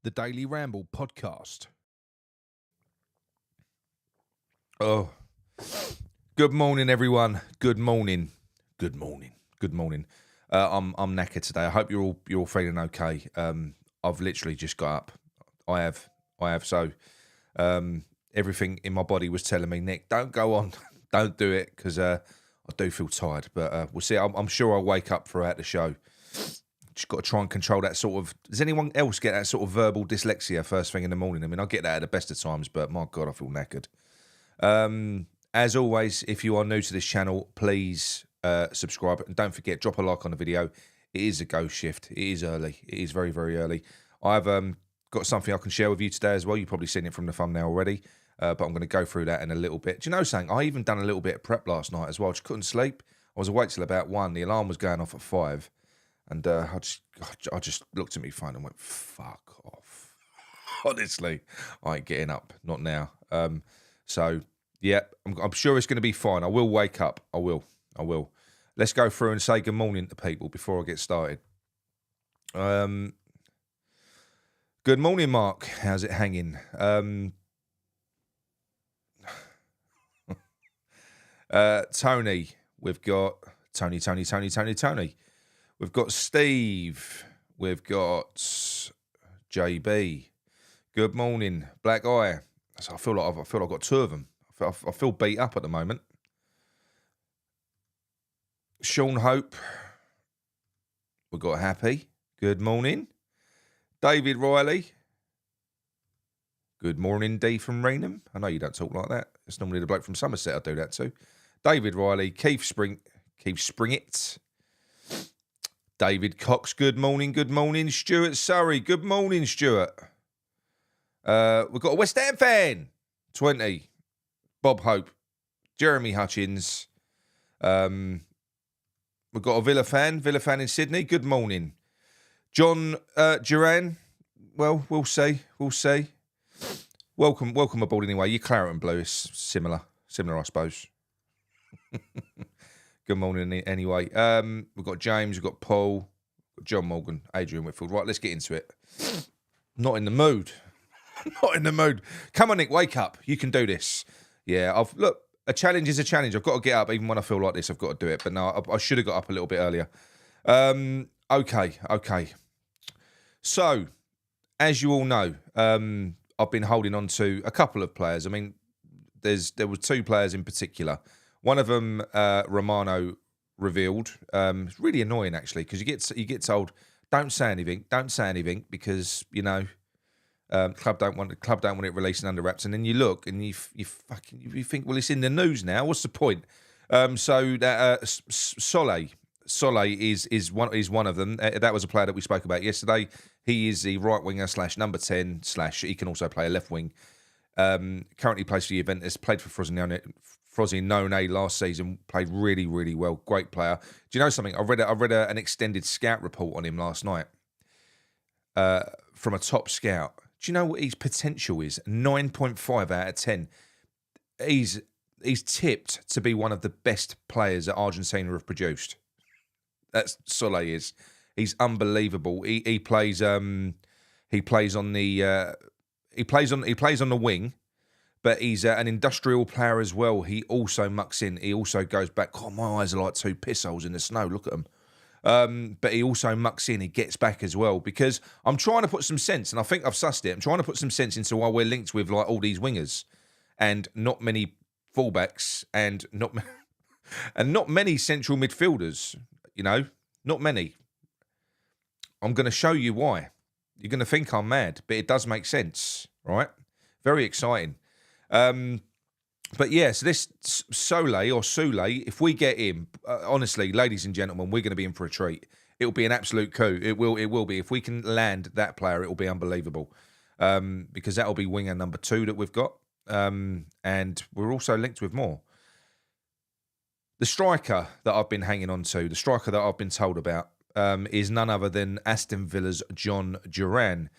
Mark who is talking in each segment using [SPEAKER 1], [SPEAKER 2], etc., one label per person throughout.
[SPEAKER 1] the Daily Ramble podcast. Oh, good morning, everyone. Good morning. Good morning. Good morning. I'm knackered today. I hope you're all feeling okay. I've literally just got up. I have. So, everything in my body was telling me, Nick, don't go on, don't do it, because I do feel tired. But we'll see. I'm sure I'll wake up throughout the show. Just got to try and control that sort of. Does anyone else get that sort of verbal dyslexia first thing in the morning? I mean, I get that at the best of times, but my God, I feel knackered. As always, if you are new to this channel, please subscribe and don't forget, drop a like on the video. It is a go shift. It is early. It is very, very early. I've got something I can share with you today as well. You've probably seen it from the thumbnail already, but I'm going to go through that in a little bit. Do you know something? I even done a little bit of prep last night as well. I just couldn't sleep. I was awake till about 1. The alarm was going off at 5. And I just looked at my phone and went, fuck off. Honestly, I ain't getting up. Not now. So, yeah, I'm sure it's going to be fine. I will wake up. I will. Let's go through and say good morning to people before I get started. Good morning, Mark. How's it hanging? Tony. We've got Tony. We've got Steve. We've got JB. Good morning, Black Eye. So I feel like I've got 2 of them. I feel beat up at the moment. Sean Hope. We've got Happy. Good morning. David Riley. Good morning, D from Raynham. I know you don't talk like that. It's normally the bloke from Somerset I do that to. David Riley. Keith Springett. David Cox, good morning. Stuart Surrey, good morning, Stuart. We've got a West Ham fan, 20. Bob Hope, Jeremy Hutchins. We've got a Villa fan in Sydney, good morning. John Duran, well, we'll see. Welcome aboard anyway. Your claret and blue is similar, I suppose. Good morning, anyway. We've got James, we've got Paul, we've got John Morgan, Adrian Whitfield. Right, let's get into it. Not in the mood. Come on, Nick, wake up. You can do this. Yeah, look, a challenge is a challenge. I've got to get up. Even when I feel like this, I've got to do it. But no, I should have got up a little bit earlier. Okay. So, as you all know, I've been holding on to a couple of players. I mean, there were 2 players in particular. One of them, Romano revealed. It's really annoying actually because you get told don't say anything because you know club don't want it releasing under wraps, and then you look and you think, well, it's in the news now. What's the point? So that Solé is one of them. That was a player that we spoke about yesterday. He is the right winger / number 10 / he can also play a left wing. Currently plays for Juventus. Played for Frosinone last season, played really, really well. Great player. Do you know something? I read an extended scout report on him last night from a top scout. Do you know what his potential is? 9.5 out of 10. He's tipped to be one of the best players that Argentina have produced. That's Solé is. He's unbelievable. He plays on the wing. But he's an industrial player as well. He also mucks in. He also goes back. God, my eyes are like 2 piss holes in the snow. Look at them. But he also mucks in. He gets back as well. Because I'm trying to put some sense, and I think I've sussed it. I'm trying to put some sense into why we're linked with like all these wingers, and not many fullbacks, and not many central midfielders. You know, not many. I'm going to show you why. You're going to think I'm mad, but it does make sense, right? Very exciting. But yeah, so this Solé, if we get him, honestly, ladies and gentlemen, we're going to be in for a treat. It'll be an absolute coup. It will be. If we can land that player, it will be unbelievable. Because that'll be winger number 2 that we've got. And we're also linked with more. The striker that I've been hanging on to, the striker that I've been told about, is none other than Aston Villa's John Duran.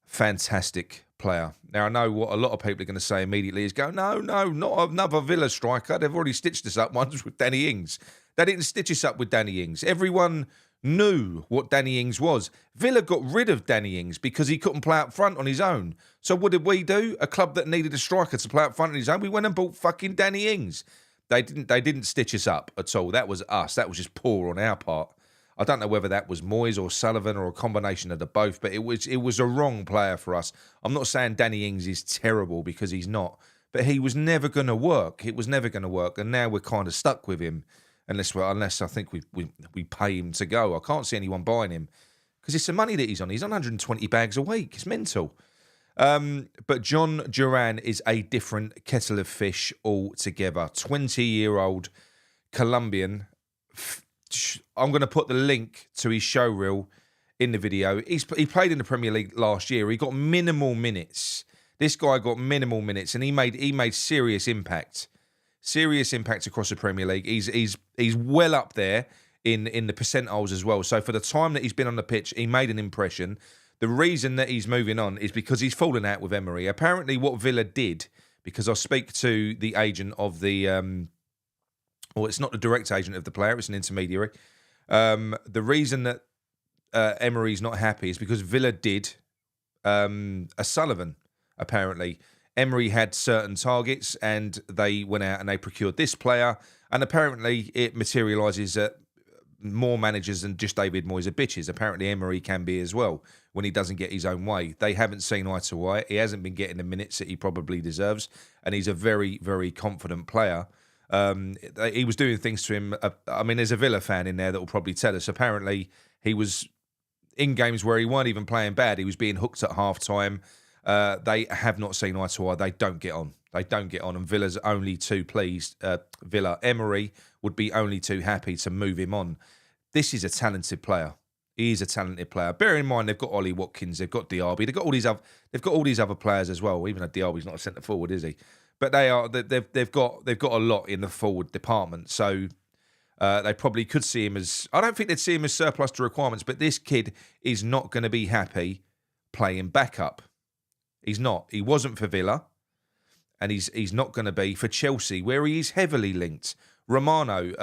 [SPEAKER 1] Fantastic player. Now, I know what a lot of people are going to say immediately is go, no, not another Villa striker. They've already stitched us up once with Danny Ings. They didn't stitch us up with Danny Ings. Everyone knew what Danny Ings was. Villa got rid of Danny Ings because he couldn't play up front on his own. So what did we do? A club that needed a striker to play up front on his own, we went and bought fucking Danny Ings. They didn't stitch us up at all. That was us. That was just poor on our part. I don't know whether that was Moyes or Sullivan or a combination of the both, but it was a wrong player for us. I'm not saying Danny Ings is terrible, because he's not, but he was never going to work. It was never going to work, and now we're kind of stuck with him, unless I think we pay him to go. I can't see anyone buying him because it's the money that he's on. He's on 120 bags a week. It's mental. But John Duran is a different kettle of fish altogether. 20-year-old Colombian. I'm going to put the link to his show reel in the video. He played in the Premier League last year. He got minimal minutes. This guy got minimal minutes, and he made serious impact. Serious impact across the Premier League. He's well up there in the percentiles as well. So for the time that he's been on the pitch, he made an impression. The reason that he's moving on is because he's fallen out with Emery. Apparently what Villa did, because I speak to the agent of the... well, it's not the direct agent of the player, it's an intermediary. The reason that Emery's not happy is because Villa did a Sullivan, apparently. Emery had certain targets, and they went out and they procured this player, and apparently it materialises that more managers than just David Moyes are bitches. Apparently Emery can be as well when he doesn't get his own way. They haven't seen eye to eye. He hasn't been getting the minutes that he probably deserves, and he's a very, very confident player. He was doing things to him. I mean, there's a Villa fan in there that will probably tell us. Apparently, he was in games where he weren't even playing bad. He was being hooked at half-time. They have not seen eye to eye. They don't get on. They don't get on. And Villa's only too pleased. Emery would be only too happy to move him on. This is a talented player. He is a talented player. Bear in mind, they've got Ollie Watkins. They've got Diaby. They've got all these other players as well. Even though Diaby's not a centre forward, is he? But they've got a lot in the forward department, so they probably could see him as... I don't think they'd see him as surplus to requirements, but this kid is not going to be happy playing backup. He's not. He wasn't for Villa, and he's not going to be for Chelsea, where he is heavily linked. Romano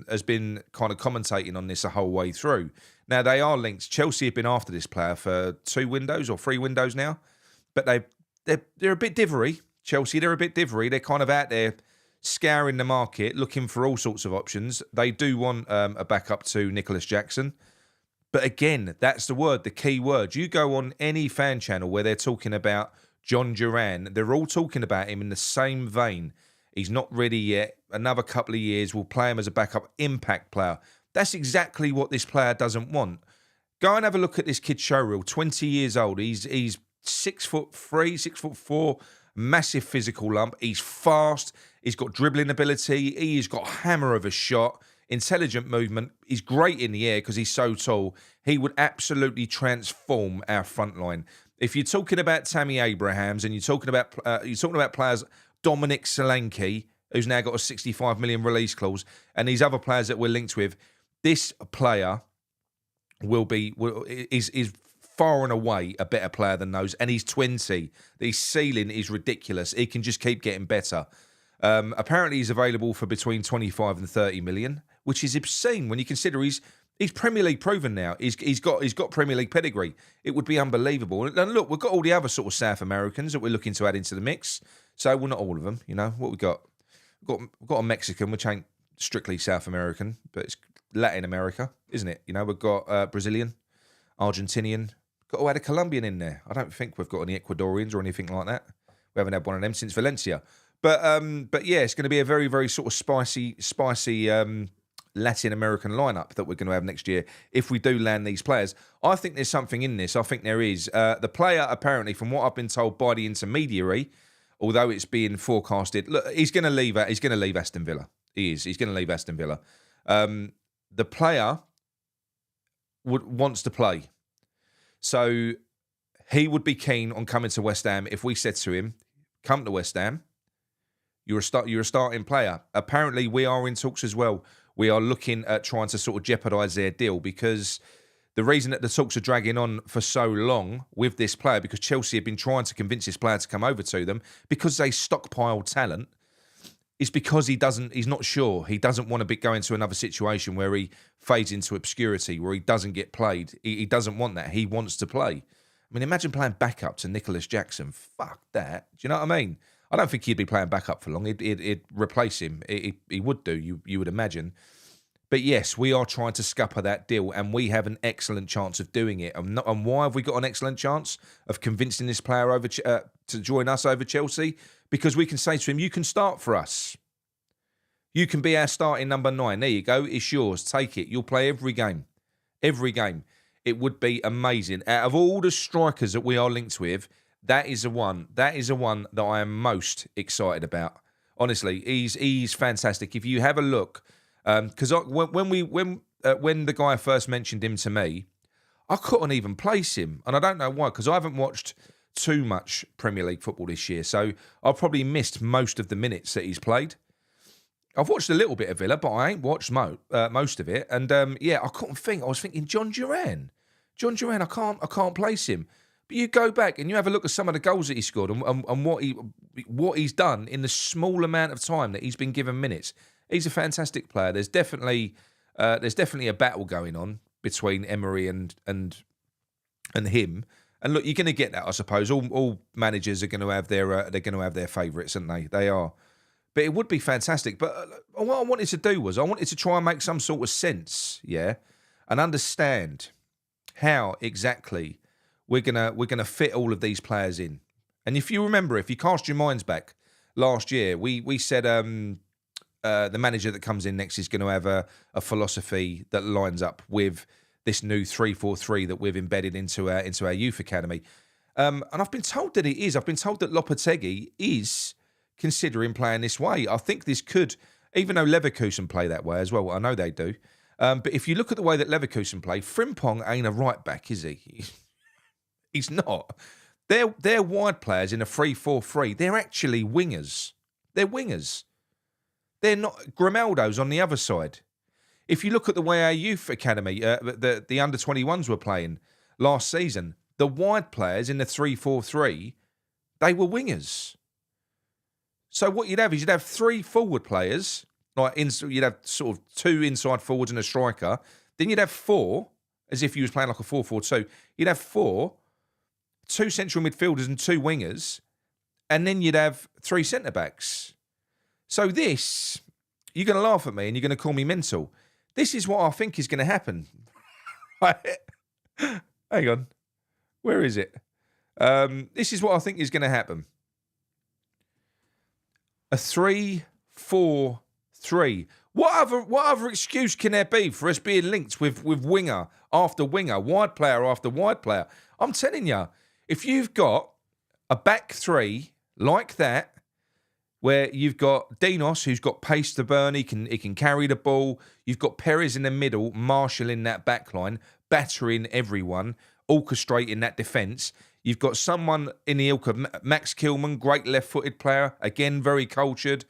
[SPEAKER 1] has been kind of commentating on this the whole way through. Now, they are linked. Chelsea have been after this player for 2 windows or 3 windows now, but they're a bit divery. Chelsea, they're a bit divery. They're kind of out there scouring the market, looking for all sorts of options. They do want a backup to Nicholas Jackson. But again, that's the key word. You go on any fan channel where they're talking about John Duran, they're all talking about him in the same vein. He's not ready yet. Another couple of years, we'll play him as a backup impact player. That's exactly what this player doesn't want. Go and have a look at this kid's show reel. 20 years old. He's 6'3", 6'4", massive physical lump. He's fast. He's got dribbling ability. He's got hammer of a shot. Intelligent movement. He's great in the air because he's so tall. He would absolutely transform our front line. If you're talking about Tammy Abrahams and you're talking about players, Dominic Solanke, who's now got a 65 million release clause, and these other players that we're linked with, this player is far and away a better player than those, and he's 20. His ceiling is ridiculous. He can just keep getting better. Apparently, he's available for between 25 and 30 million, which is obscene when you consider he's Premier League proven now. He's got Premier League pedigree. It would be unbelievable. And look, we've got all the other sort of South Americans that we're looking to add into the mix. So, well, not all of them. You know what we got? We've got a Mexican, which ain't strictly South American, but it's Latin America, isn't it? You know, we've got Brazilian, Argentinian. Got to add a Colombian in there. I don't think we've got any Ecuadorians or anything like that. We haven't had one of them since Valencia. But yeah, it's going to be a very, very sort of spicy Latin American lineup that we're going to have next year if we do land these players. I think there's something in this. I think there is. The player, apparently, from what I've been told by the intermediary, although it's being forecasted, look, he's going to leave Aston Villa. He is. He's going to leave Aston Villa. The player wants to play. So he would be keen on coming to West Ham if we said to him, come to West Ham, you're a starting player. Apparently, we are in talks as well. We are looking at trying to sort of jeopardise their deal, because the reason that the talks are dragging on for so long with this player, because Chelsea have been trying to convince this player to come over to them because they stockpile talent. is because he's not sure. He doesn't want to go into another situation where he fades into obscurity, where he doesn't get played. He doesn't want that. He wants to play. I mean, imagine playing backup to Nicholas Jackson. Fuck that. Do you know what I mean? I don't think he'd be playing backup for long. It'd replace him. He would do, you would imagine. But yes, we are trying to scupper that deal, and we have an excellent chance of doing it. And why have we got an excellent chance of convincing this player over to join us over Chelsea? Because we can say to him, you can start for us. You can be our starting number 9. There you go. It's yours. Take it. You'll play every game. Every game. It would be amazing. Out of all the strikers that we are linked with, that is the one. That is the one that I am most excited about. Honestly, he's fantastic. If you have a look, because when the guy first mentioned him to me, I couldn't even place him, and I don't know why, because I haven't watched too much Premier League football this year, so I've probably missed most of the minutes that he's played. I've watched a little bit of Villa, but I ain't watched most of it. And I couldn't think. I was thinking John Duran. I can't place him. But you go back and you have a look at some of the goals that he scored and what he's done in the small amount of time that he's been given minutes. He's a fantastic player. There's definitely a battle going on between Emery and him. And look, you're going to get that, I suppose. All managers are going to have their favourites, aren't they? They are. But it would be fantastic. But what I wanted to do was I wanted to try and make some sort of sense, and understand how exactly we're gonna fit all of these players in. And if you remember, if you cast your minds back last year, we said the manager that comes in next is going to have a philosophy that lines up with this new 3-4-3 that we've embedded into our youth academy. And I've been told that it is. I've been told that Lopetegui is considering playing this way. I think this could, even though Leverkusen play that way as well, I know they do. But if you look at the way that Leverkusen play, Frimpong ain't a right back, is he? He's not. They're wide players in a 3-4-3. They're actually wingers. They're wingers. They're not. Grimaldo's on the other side. If you look at the way our youth academy, the under-21s were playing last season, the wide players in the 3-4-3, they were wingers. So what you'd have is you'd have 3 forward players, you'd have sort of 2 inside forwards and a striker. Then you'd have 4, as if you was playing like a 4-4-2. You'd have 4, 2 central midfielders and 2 wingers, and then you'd have 3 centre-backs. So this, you're going to laugh at me and you're going to call me mental. This is what I think is going to happen. Right? Hang on. Where is it? This is what I think is going to happen. A 3-4-3. What other excuse can there be for us being linked with winger after winger, wide player after wide player? I'm telling you, if you've got a back 3 like that, where you've got Dinos, who's got pace to burn, he can carry the ball. You've got Perez in the middle, marshalling that back line, battering everyone, orchestrating that defence. You've got someone in the ilk of Max Kilman, great left-footed player, again, very cultured,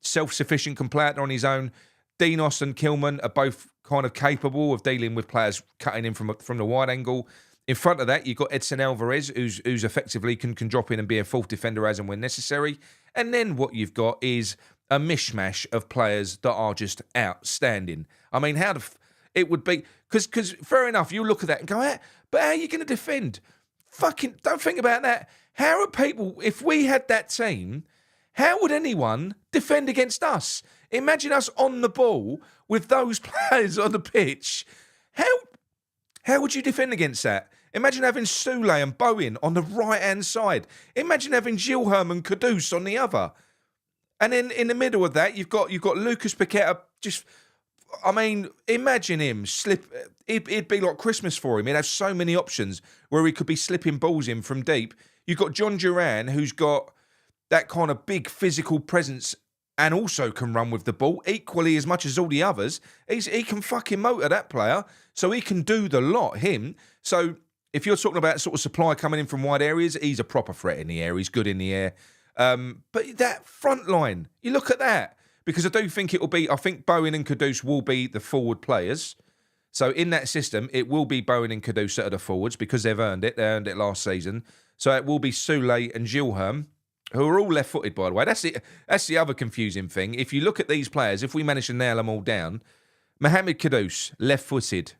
[SPEAKER 1] self-sufficient, can play out on his own. Dinos and Kilman are both kind of capable of dealing with players cutting in from the wide angle. In front of that, you've got Edson Alvarez, who's effectively can drop in and be a fourth defender as and when necessary. And then what you've got is a mishmash of players that are just outstanding. I mean, it would be... Because fair enough, you look at that and go, but how are you going to defend? Fucking don't think about that. How are people... If we had that team, how would anyone defend against us? Imagine us on the ball with those players on the pitch. How would you defend against that? Imagine having Soulé and Bowen on the right-hand side. Imagine having Gilherme and Kudus on the other. And then in the middle of that, you've got Lucas Paqueta. Imagine him slip. It'd be like Christmas for him. He'd have so many options where he could be slipping balls in from deep. You've got John Duran, who's got that kind of big physical presence and also can run with the ball equally as much as all the others. He can fucking motor, that player. So he can do the lot, him. So if you're talking about sort of supply coming in from wide areas, he's a proper threat in the air. He's good in the air. But that front line, you look at that. Because I do think I think Bowen and Kudus will be the forward players. So in that system, it will be Bowen and Kudus that are the forwards because they've earned it. They earned it last season. So it will be Soulé and Gilherme, who are all left-footed, by the way. That's the other confusing thing. If you look at these players, if we manage to nail them all down, Mohamed Kudus, left-footed.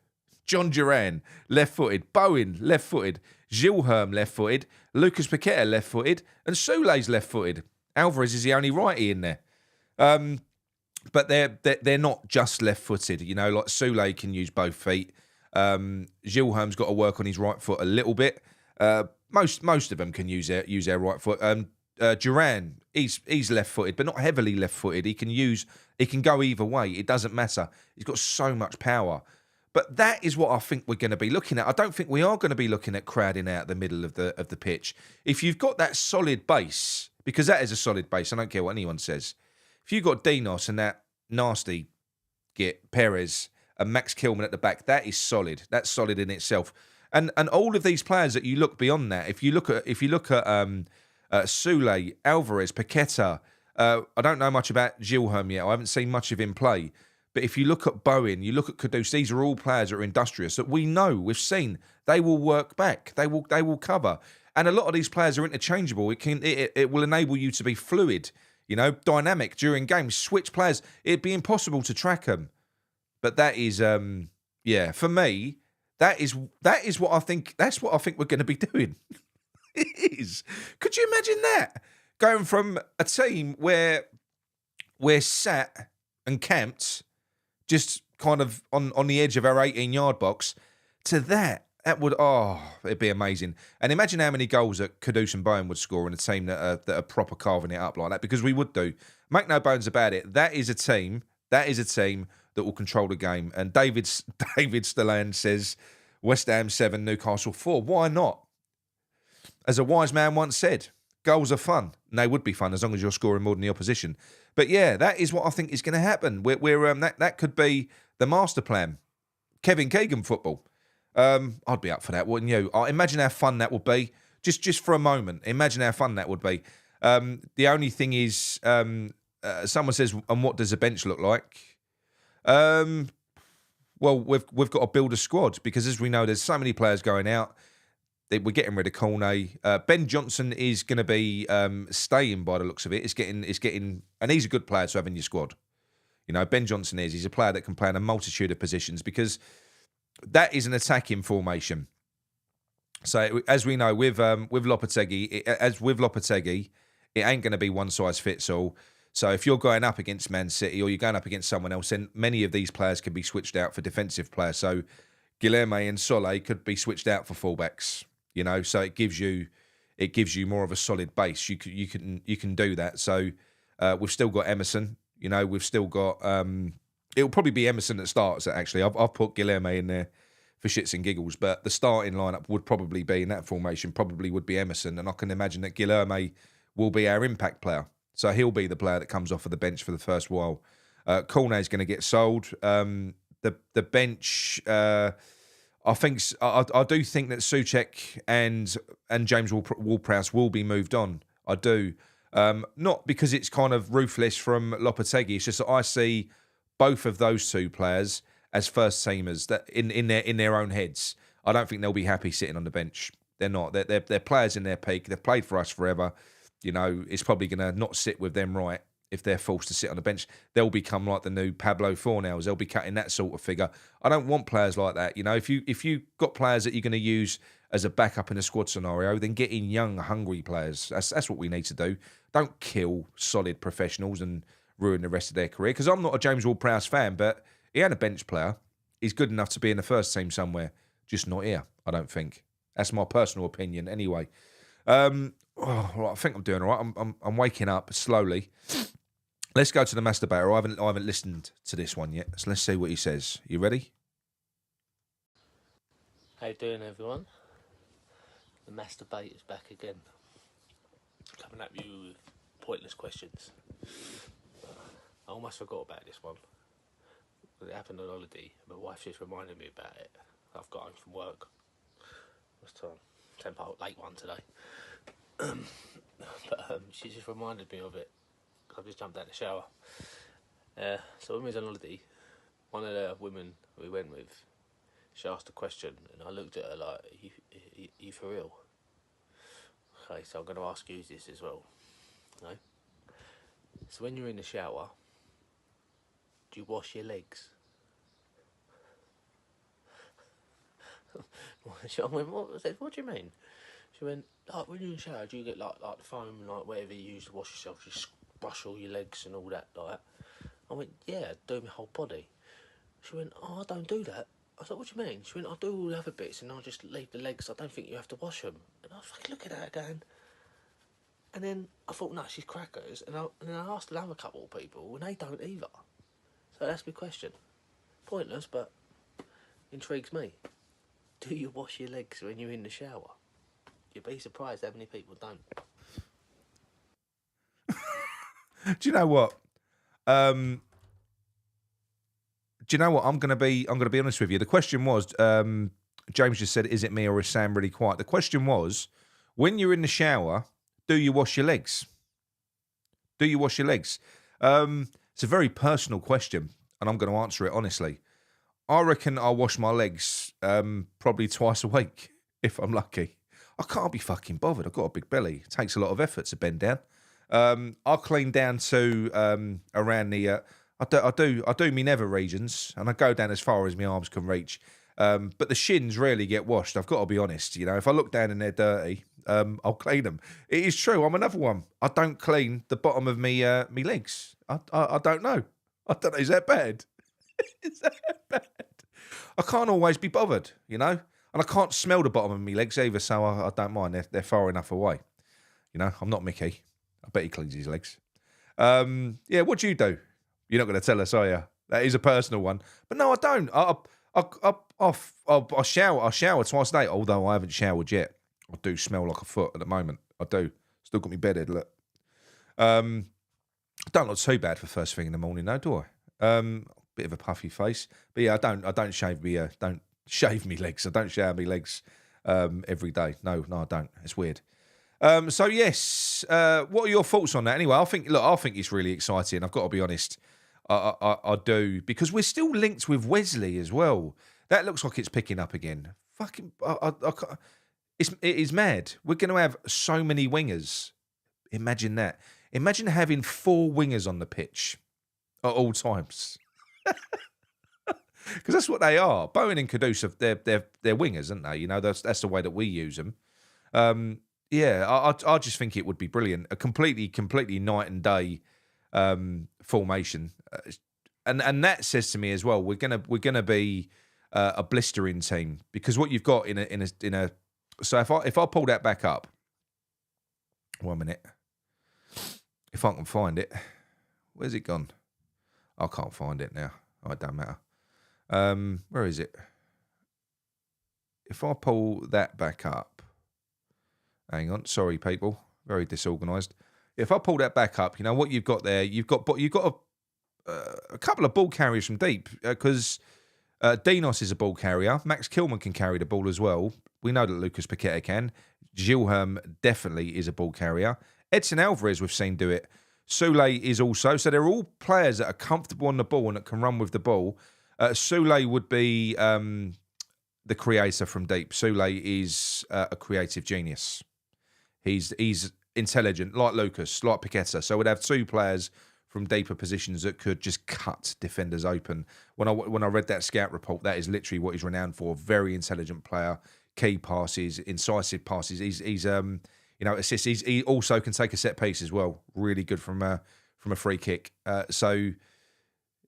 [SPEAKER 1] John Duran, left-footed. Bowen, left-footed. Gilherme, left-footed. Lucas Paqueta, left-footed. And Soule's left-footed. Alvarez is the only righty in there. But they're not just left-footed. You know, like Soule can use both feet. Gilherme's got to work on his right foot a little bit. Most of them can use their right foot. Duran, he's left-footed, but not heavily left-footed. He can go either way. It doesn't matter. He's got so much power. But that is what I think we're going to be looking at. I don't think we are going to be looking at crowding out the middle of the pitch. If you've got that solid base, because that is a solid base, I don't care what anyone says. If you've got Dinos and that nasty git, Perez and Max Kilman at the back, that is solid. That's solid in itself. And all of these players that you look beyond that, if you look at Soule, Alvarez, Paqueta, I don't know much about Gilherme yet. I haven't seen much of him play. But if you look at Bowen, you look at Kudus, these are all players that are industrious that we know, we've seen, they will work back. They will cover. And a lot of these players are interchangeable. It will enable you to be fluid, you know, dynamic during games. Switch players. It'd be impossible to track them. But that is, for me, that is what I think. That's what I think we're going to be doing. It is. Could you imagine that? Going from a team where we're sat and camped, just kind of on the edge of our 18-yard box, to that would, it'd be amazing. And imagine how many goals that Kudus and Bowen would score in a team that are proper carving it up like that, because we would do. Make no bones about it. That is a team that will control the game. And David Stallan says, West Ham 7, Newcastle 4. Why not? As a wise man once said, goals are fun. And they would be fun as long as you're scoring more than the opposition. But yeah, that is what I think is going to happen. That could be the master plan. Kevin Keegan football. I'd be up for that, wouldn't you? Imagine how fun that would be. Just for a moment, imagine how fun that would be. The only thing is, someone says, and what does a bench look like? Well, we've got to build a squad, because as we know, there's so many players going out. We're getting rid of Cornet. Ben Johnson is going to be staying by the looks of it. It's getting, and he's a good player to have in your squad. You know, Ben Johnson is. He's a player that can play in a multitude of positions, because that is an attacking formation. So as we know, with Lopetegui, it ain't going to be one size fits all. So if you're going up against Man City or you're going up against someone else, then many of these players can be switched out for defensive players. So Guilherme and Soule could be switched out for fullbacks. You know, so it gives you more of a solid base. You can do that. So we've still got Emerson. You know, we've still got. It'll probably be Emerson that starts. Actually, I've put Guilherme in there for shits and giggles, but the starting lineup would probably be in that formation. Probably would be Emerson, and I can imagine that Guilherme will be our impact player. So he'll be the player that comes off of the bench for the first while. Cornet's going to get sold. The bench. I do think that Souček and James Ward-Prowse will be moved on. I do. Not because it's kind of ruthless from Lopetegui. It's just that I see both of those two players as first teamers that in their own heads. I don't think they'll be happy sitting on the bench. They're not. They're players in their peak. They've played for us forever. You know, it's probably going to not sit with them right if they're forced to sit on the bench. They'll become like the new Pablo Fornals. They'll be cutting that sort of figure. I don't want players like that. You know, if you got players that you're going to use as a backup in a squad scenario, then get in young, hungry players. That's what we need to do. Don't kill solid professionals and ruin the rest of their career. Because I'm not a James Ward-Prowse fan, but he ain't a bench player. He's good enough to be in the first team somewhere, just not here, I don't think. That's my personal opinion anyway. I think I'm doing all right. I'm waking up slowly. Let's go to the masturbator. I haven't listened to this one yet, so let's see what he says. You ready?
[SPEAKER 2] How you doing, everyone? The masturbator's back again, coming at you with pointless questions. I almost forgot about this one. It happened on holiday. My wife just reminded me about it. I've got home from work. What's the time? 10 past late one today. But she just reminded me of it. I've just jumped out of the shower. So when we was on holiday, one of the women we went with, she asked a question, and I looked at her like, "You for real?" Okay, so I'm going to ask you this as well. No. So when you're in the shower, do you wash your legs? I went, what do you mean? She went, like, when you're in the shower, do you get like the foam, like whatever you use to wash yourself, just brush all your legs and all that, like that? I went, yeah, do my whole body. She went, oh, I don't do that. I was like, what do you mean? She went, I'll do all the other bits and I'll just leave the legs. I don't think you have to wash them. And I was like, look at that again. And then I thought, no, she's crackers. And then I asked another couple of people and they don't either. So that's my question. Pointless, but intrigues me. Do you wash your legs when you're in the shower? You'd be surprised how many people don't.
[SPEAKER 1] Do you know what? Do you know what? I'm gonna be honest with you. The question was, James just said, "Is it me or is Sam really quiet?" The question was, when you're in the shower, do you wash your legs? Do you wash your legs? It's a very personal question, and I'm going to answer it honestly. I reckon I'll wash my legs probably twice a week if I'm lucky. I can't be fucking bothered. I've got a big belly. It takes a lot of effort to bend down. I'll clean down to around the. I do my nether regions, and I go down as far as my arms can reach. But the shins rarely get washed. I've got to be honest. You know, if I look down and they're dirty, I'll clean them. It is true. I'm another one. I don't clean the bottom of me legs. I don't know. I don't know. Is that bad? Is that bad? I can't always be bothered, you know, and I can't smell the bottom of my legs either. So I don't mind. They're far enough away. You know, I'm not Mickey. I bet he cleans his legs. Yeah. What do you do? You're not going to tell us, are you? That is a personal one. But no, I don't. I shower twice a day, although I haven't showered yet. I do smell like a foot at the moment. I do. Still got me bedhead, look. Don't look too bad for first thing in the morning, though, do I? Bit of a puffy face. But yeah, I don't shave me legs. I don't shower me legs every day. No, I don't. It's weird. So yes, what are your thoughts on that? Anyway, I think it's really exciting. I've got to be honest. I do, because we're still linked with Wesley as well. That looks like it's picking up again. Fucking, it is mad. We're going to have so many wingers. Imagine that. Imagine having 4 wingers on the pitch at all times. Because that's what they are. Bowen and Kudus, they're wingers, aren't they? You know, that's the way that we use them. Yeah, I just think it would be brilliant. A completely night and day formation, and that says to me as well, we're gonna be a blistering team, because what you've got in a. So if I pull that back up, 1 minute, if I can find it, where's it gone? I can't find it now. Oh, it don't matter. Where is it? If I pull that back up, hang on, sorry people, very disorganised. If I pull that back up, you know what you've got there. You've got a couple of ball carriers from deep, because Dinos is a ball carrier. Max Kilman can carry the ball as well. We know that Lucas Paqueta can. Gilherme definitely is a ball carrier. Edson Alvarez we've seen do it. Soulé is also. So they're all players that are comfortable on the ball and that can run with the ball. Soulé would be the creator from deep. Soulé is a creative genius. He's intelligent, like Lucas, like Paqueta. So we'd have 2 players from deeper positions that could just cut defenders open. When I read that scout report, that is literally what he's renowned for. Very intelligent player, key passes, incisive passes. He's assists. He also can take a set piece as well. Really good from a free kick. So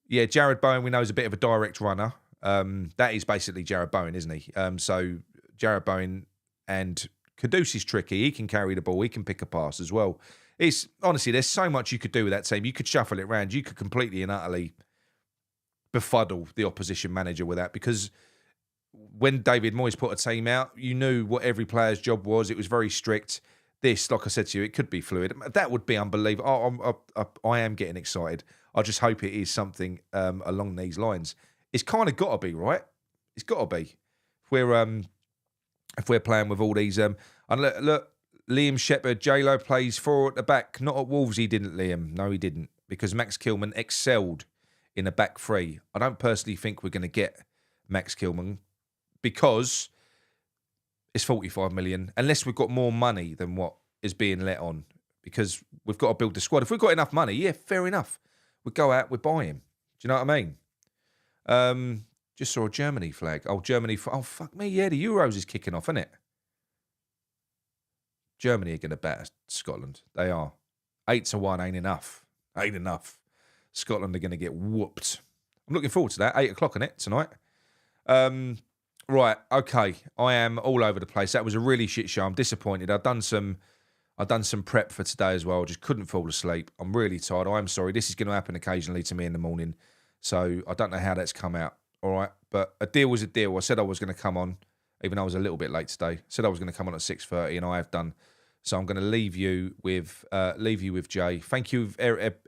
[SPEAKER 1] yeah, Jared Bowen we know is a bit of a direct runner. That is basically Jared Bowen, isn't he? So Jared Bowen, and Kudus is tricky. He can carry the ball. He can pick a pass as well. It's honestly, there's so much you could do with that team. You could shuffle it around. You could completely and utterly befuddle the opposition manager with that, because when David Moyes put a team out, you knew what every player's job was. It was very strict. This, like I said to you, it could be fluid. That would be unbelievable. I am getting excited. I just hope it is something along these lines. It's kind of got to be, right? It's got to be. If we're playing with all these, and look, Liam Shepherd, J-Lo plays 4 at the back. Not at Wolves, he didn't, Liam. No, he didn't, because Max Kilman excelled in a back 3. I don't personally think we're going to get Max Kilman, because it's 45 million, unless we've got more money than what is being let on. because we've got to build the squad. If we've got enough money, yeah, fair enough. We go out, we buy him. Do you know what I mean? Just saw a Germany flag. Oh, Germany. Oh, fuck me. Yeah, the Euros is kicking off, isn't it? Germany are going to batter Scotland. They are. 8-1 ain't enough. Ain't enough. Scotland are going to get whooped. I'm looking forward to that. 8 o'clock on it tonight. Right, okay. I am all over the place. That was a really shit show. I'm disappointed. I've done some prep for today as well. I just couldn't fall asleep. I'm really tired. I'm sorry. This is going to happen occasionally to me in the morning. So I don't know how that's come out. All right. But a deal was a deal. I said I was going to come on, even though I was a little bit late today. I said I was going to come on at 6:30, and I have done. So I'm going to leave you with Jay. Thank you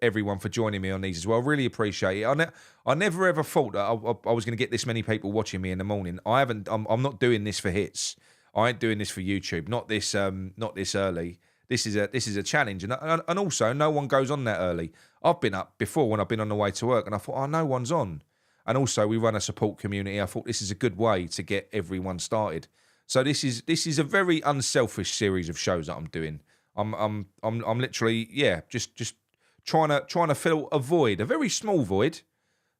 [SPEAKER 1] everyone for joining me on these as well. Really appreciate it. I never ever thought that I was going to get this many people watching me in the morning. I haven't. I'm not doing this for hits. I ain't doing this for YouTube. Not this early. This is a challenge, and also no one goes on that early. I've been up before when I've been on the way to work, and I thought, oh, no one's on. And also we run a support community. I thought this is a good way to get everyone started. So this is a very unselfish series of shows that I'm doing. I'm literally just trying to fill a void, a very small void,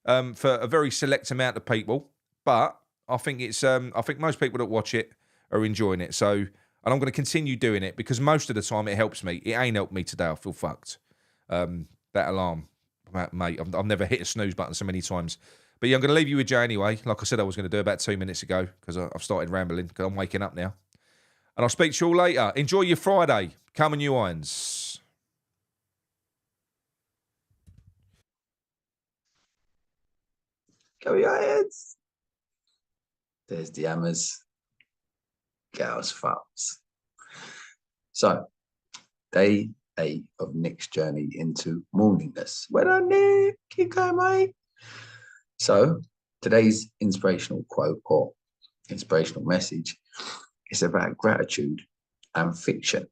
[SPEAKER 1] for a very select amount of people. But I think I think most people that watch it are enjoying it. So, and I'm going to continue doing it because most of the time it helps me. It ain't helped me today. I feel fucked. That alarm, mate. I've never hit a snooze button so many times. But yeah, I'm going to leave you with Jay anyway, like I said I was going to do about 2 minutes ago, because I've started rambling, because I'm waking up now. And I'll speak to you all later. Enjoy your Friday. Come on, you irons.
[SPEAKER 3] Go your heads. There's the hammers. Girls farms. So, day 8 of Nick's journey into morningness. Well done, Nick. Keep going, mate. So, today's inspirational quote or inspirational message is about gratitude and fiction.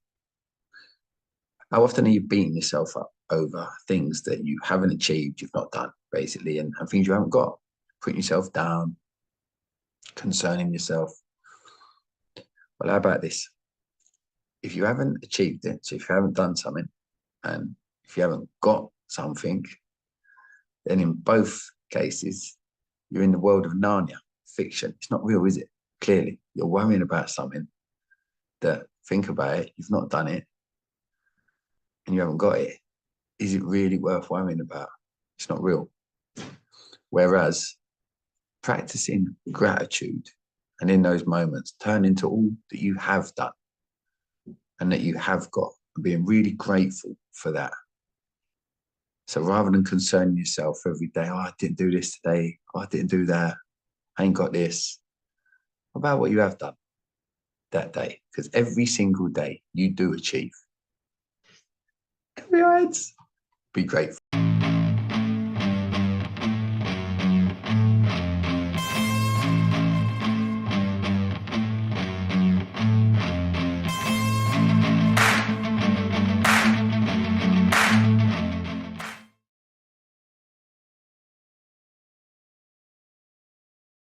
[SPEAKER 3] How often are you beating yourself up over things that you haven't achieved, you've not done, basically, and things you haven't got? Putting yourself down, concerning yourself. Well, how about this? If you haven't achieved it, so if you haven't done something, and if you haven't got something, then in both cases, you're in the world of Narnia, fiction. It's not real, is it? Clearly, you're worrying about something that, think about it, you've not done it, and you haven't got it. Is it really worth worrying about? It's not real. Whereas practicing gratitude, and in those moments, turn into all that you have done and that you have got, and being really grateful for that. So rather than concerning yourself every day, oh, I didn't do this today, oh, I didn't do that, I ain't got this, about what you have done that day. Because every single day you do achieve. Be grateful.